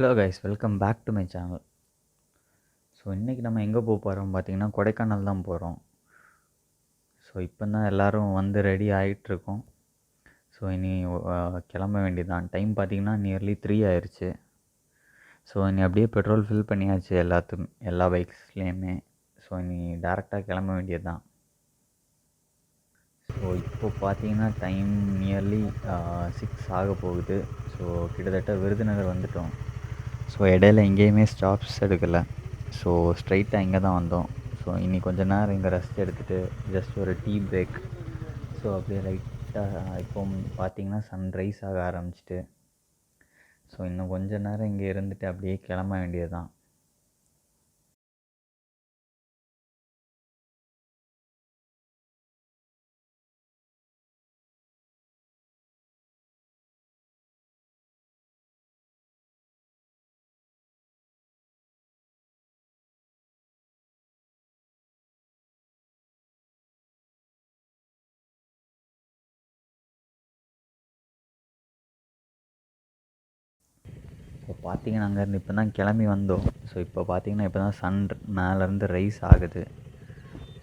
Hello guys, welcome back to my channel. So இன்றைக்கி நம்ம எங்கே போகிறோம் பார்த்திங்கன்னா கொடைக்கானல் தான் போகிறோம். ஸோ இப்போ தான் எல்லோரும் வந்து ரெடி ஆகிட்ருக்கோம். ஸோ இனி கிளம்ப வேண்டியதான். டைம் பார்த்திங்கன்னா நியர்லி 3 ஆயிடுச்சு. ஸோ இனி அப்படியே பெட்ரோல் ஃபில் பண்ணியாச்சு எல்லா பைக்ஸ்லேயுமே. ஸோ இனி டேரெக்டாக கிளம்ப வேண்டியது தான். ஸோ இப்போ பார்த்தீங்கன்னா டைம் நியர்லி 6 ஆக போகுது. ஸோ கிட்டத்தட்ட விருதுநகர் வந்துட்டோம். ஸோ இடையில எங்கேயுமே ஸ்டாப்ஸ் எடுக்கலை. ஸோ ஸ்ட்ரைட்டாக இங்கே தான் வந்தோம். ஸோ இனி கொஞ்ச நேரம் இங்கே ரெஸ்ட் எடுத்துகிட்டு ஜஸ்ட் ஒரு டீ பிரேக். ஸோ அப்படியே லைட்டாக இப்போ பார்த்திங்கன்னா சன்ரைஸ் ஆக ஆரம்பிச்சிட்டு, ஸோ இன்னும் கொஞ்ச நேரம் இங்கே இருந்துட்டு அப்படியே கிளம்ப வேண்டியது தான். இப்போ பார்த்தீங்கன்னா அங்கேருந்து இப்போ தான் கிளம்பி வந்தோம். ஸோ இப்போ பார்த்தீங்கன்னா இப்போ தான் சன் மேலேருந்து ரைஸ் ஆகுது.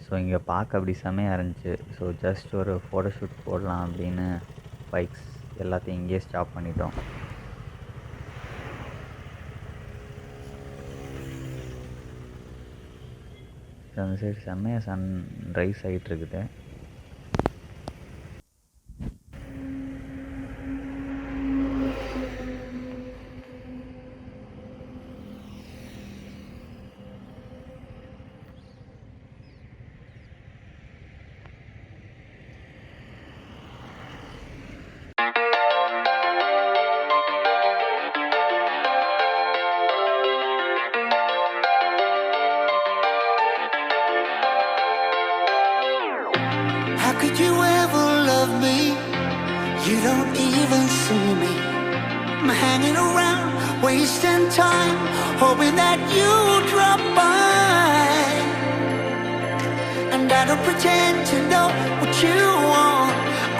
ஸோ இங்கே பார்க்க அப்படி செமையாக இருந்துச்சு. ஸோ ஜஸ்ட் ஒரு ஃபோட்டோஷூட் போடலாம் அப்படின்னு பைக்ஸ் எல்லாத்தையும் இங்கேயே ஸ்டாப் பண்ணிட்டோம். அந்த சைடு செம்மையாக சன் ரைஸ் ஆகிட்டுருக்குது. Could you ever love me? You don't even see me. I'm hanging around, wasting time, hoping that you drop by. And I don't pretend to know what you want.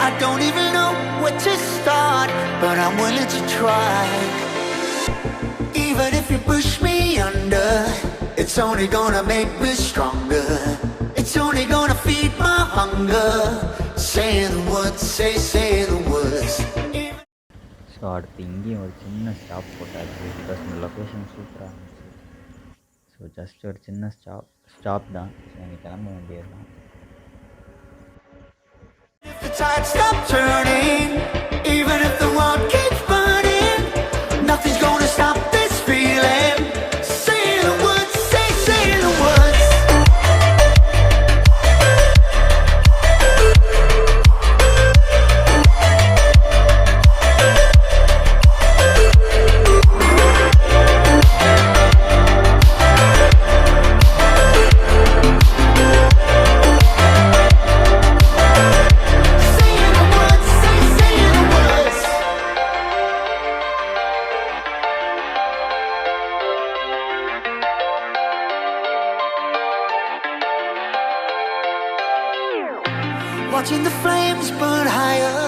I don't even know where to start, but I'm willing to try. Even if you push me under, it's only gonna make me stronger. It's only gonna feed my hunger. Say the words, say the words. So அடுத்து இங்கேயும் ஒரு சின்ன stop போட்டாச்சு. Because இந்த location சூப்பராக இருந்துச்சு. So just ஒரு சின்ன ஸ்டாப் தான். ஸோ இங்கே கிளம்ப வேண்டியது தான். If the tide stops turning, even if the world keeps burning, nothing's gonna stop this feeling. Say the words, say the words. Watching the flames burn higher.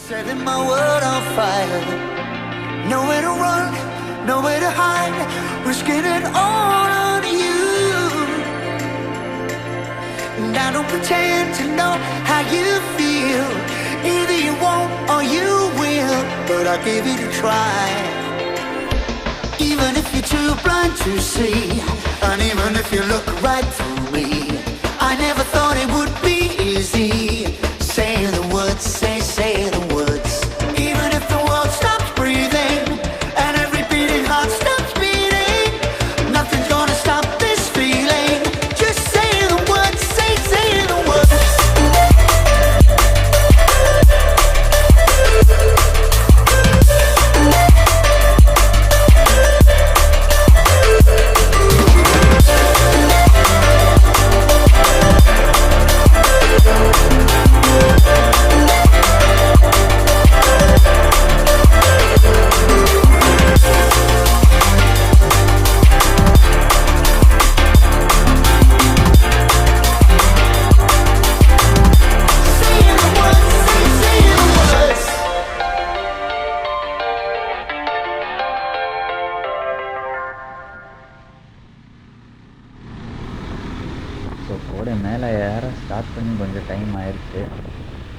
Setting my world on fire. Nowhere to run, nowhere to hide. Risking it all on you. And I don't pretend to know how you feel. Either you won't or you will, but I'll give it a try. Even if you're too blind to see, and even if you look right through me, I never thought it would be easy. Say the words, say the words. Even if the world stops breathing and every beating heart stops beating, nothing's gonna stop this feeling. Just say the words, say the words. கோடை மேலே ஏற start பண்ணி கொஞ்சம் time ஆயிடுச்சு.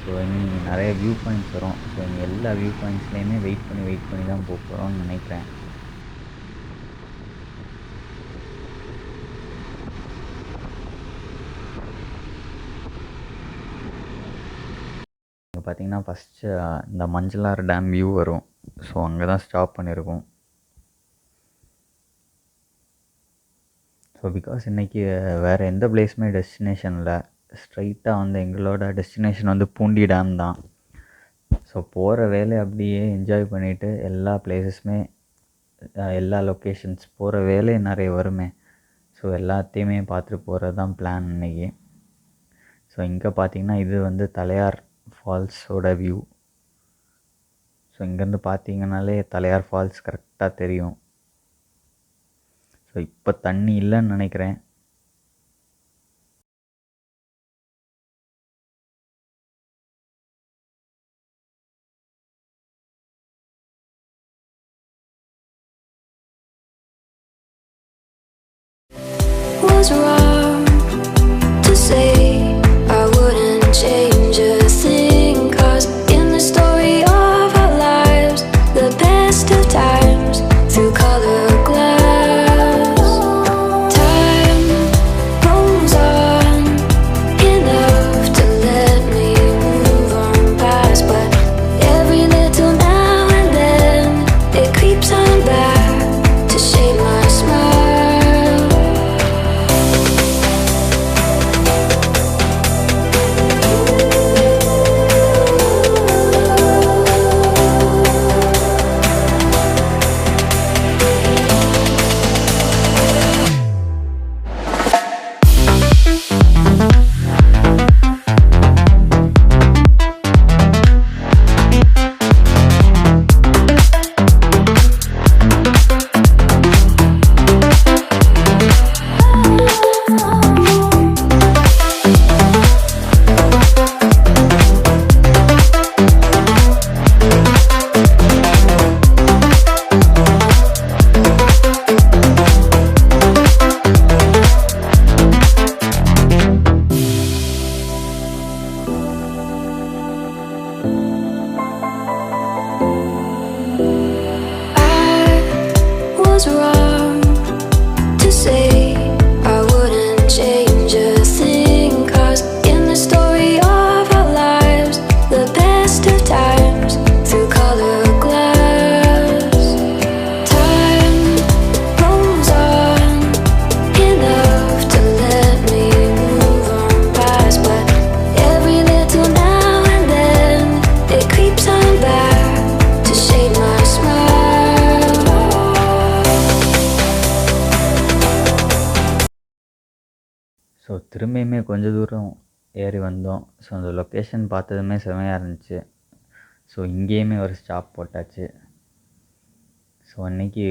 So இனி நிறைய view points வரும். So இனி எல்லா வியூ பாயிண்ட்ஸ்லேயுமே வெயிட் பண்ணி தான் போக போகிறோம்னு நினைக்கிறேன். இங்கே பார்த்தீங்கன்னா ஃபஸ்ட்டு இந்த மஞ்சளாறு டேம் வியூ வரும். ஸோ அங்கே தான் ஸ்டாப் பண்ணியிருக்கோம். ஸோ பிகாஸ் இன்றைக்கி வேறு எந்த பிளேஸுமே டெஸ்டினேஷன் இல்லை. ஸ்ட்ரைட்டாக வந்து எங்களோட டெஸ்டினேஷன் வந்து பூண்டி டேம் தான். ஸோ போகிற வேலை அப்படியே என்ஜாய் பண்ணிவிட்டு எல்லா பிளேஸஸுமே எல்லா லொக்கேஷன்ஸ் போகிற வேலை நிறைய வருமே. ஸோ எல்லாத்தையுமே பார்த்துட்டு போகிறது தான் பிளான் இன்றைக்கி. ஸோ இங்கே பார்த்தீங்கன்னா இது வந்து தலையார் ஃபால்ஸோட வியூ. ஸோ இங்கேருந்து பார்த்தீங்கன்னாலே தலையார் ஃபால்ஸ் கரெக்டாக தெரியும். ஸோ இப்போ தண்ணி இல்லைன்னு நினைக்கிறேன். Was wrong to say I wouldn't change a thing, 'cause in the story of our lives, the best of times through color glass, time rolls on enough to let me move on past, but every little now and then it creeps on back to shape my smile. Was wrong to say I wouldn't change a thing, 'cause in the story of our lives, the best of times through color glass, time rolls on enough to let me move on past, but every little now and then it creeps on back to shade my smile. So திரும்பியுமே கொஞ்சம் தூரம் ஏறி வந்தோம். So அந்த location பார்த்ததுமே செமையாக இருந்துச்சு. So இங்கேயுமே ஒரு ஸ்டாப் போட்டாச்சு. ஸோ அன்றைக்கி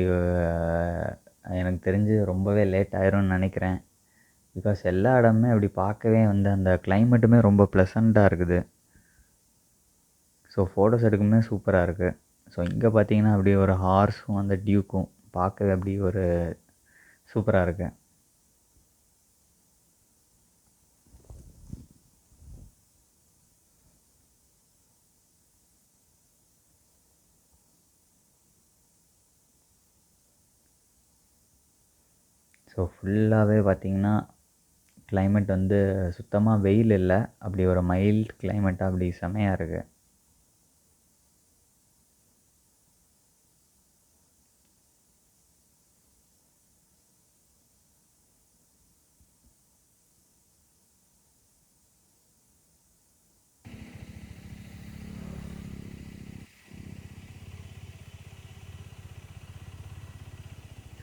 எனக்கு தெரிஞ்சு ரொம்பவே லேட் ஆயிரும்னு நினைக்கிறேன். பிகாஸ் எல்லா இடமுமே அப்படி பார்க்கவே வந்து அந்த கிளைமேட்டுமே ரொம்ப ப்ளசண்ட்டாக இருக்குது. ஸோ ஃபோட்டோஸ் எடுக்குமே சூப்பராக இருக்குது. ஸோ இங்கே பார்த்தீங்கன்னா அப்படியே ஒரு ஹார்ஸும் அந்த டியூக்கும் பார்க்கவே அப்படியே ஒரு சூப்பராக இருக்குது. ஸோ ஃபுல்லாகவே பார்த்திங்கன்னா கிளைமேட் வந்து சுத்தமாக வெயில் இல்லை, அப்படி ஒரு மைல்டு கிளைமேட்டாக அப்படி செமையாக இருக்குது.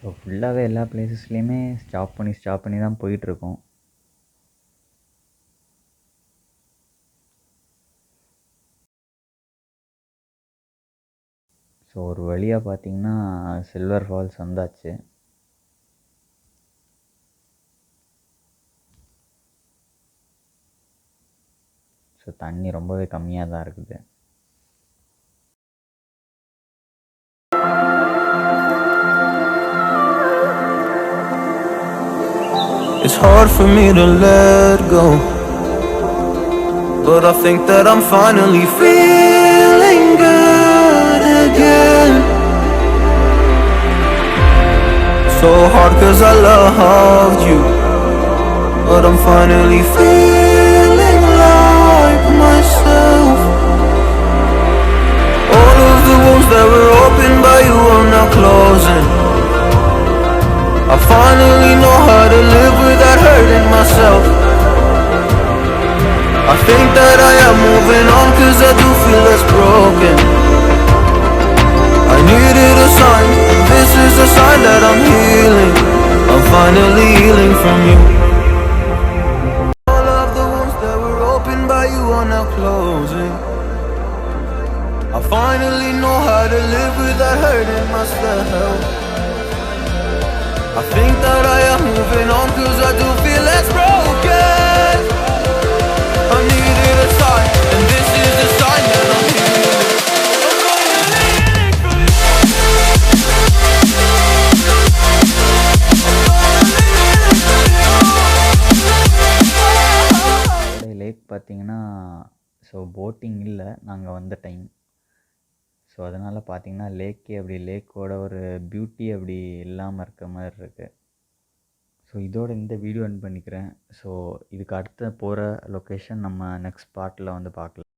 ஸோ ஃபுல்லாகவே எல்லா பிளேசஸ்லேயுமே ஸ்டாப் பண்ணி தான் போயிட்டுருக்கோம். ஸோ ஒரு வழியாக பார்த்திங்கன்னா சில்வர் ஃபால்ஸ் வந்தாச்சு. ஸோ தண்ணி ரொம்பவே கம்மியாக தான் இருக்குது. It's hard for me to let go, but I think that I'm finally feeling good again. So hard cause I loved you, but I'm finally feeling like myself. All of the wounds that were opened by you are now closing. I finally know how to live without hurting myself. I think that I am moving on cause I do feel less broken. I needed a sign, this is a sign that I'm healing. I'm finally healing from you. All of the wounds that were opened by you are now closing. I finally know how to live without hurting myself. I think that I am moving on cause I do feel less broken. I needed a sign, and this is the sign that I'm healing. Lakh பார்த்தீங்கன்னா so boating இல்லை நாங்கள் வந்த time. So அதனால் பார்த்தீங்கன்னா லேக்கோட ஒரு beauty அப்படி இல்லாமல் இருக்க மாதிரி இருக்குது. ஸோ இதோட இந்த வீடியோ எண்ட் பண்ணிக்கிறேன். ஸோ இதுக்கு அடுத்த போகிற லொக்கேஷன் நம்ம நெக்ஸ்ட் பார்ட்டில் வந்து பார்க்கலாம்.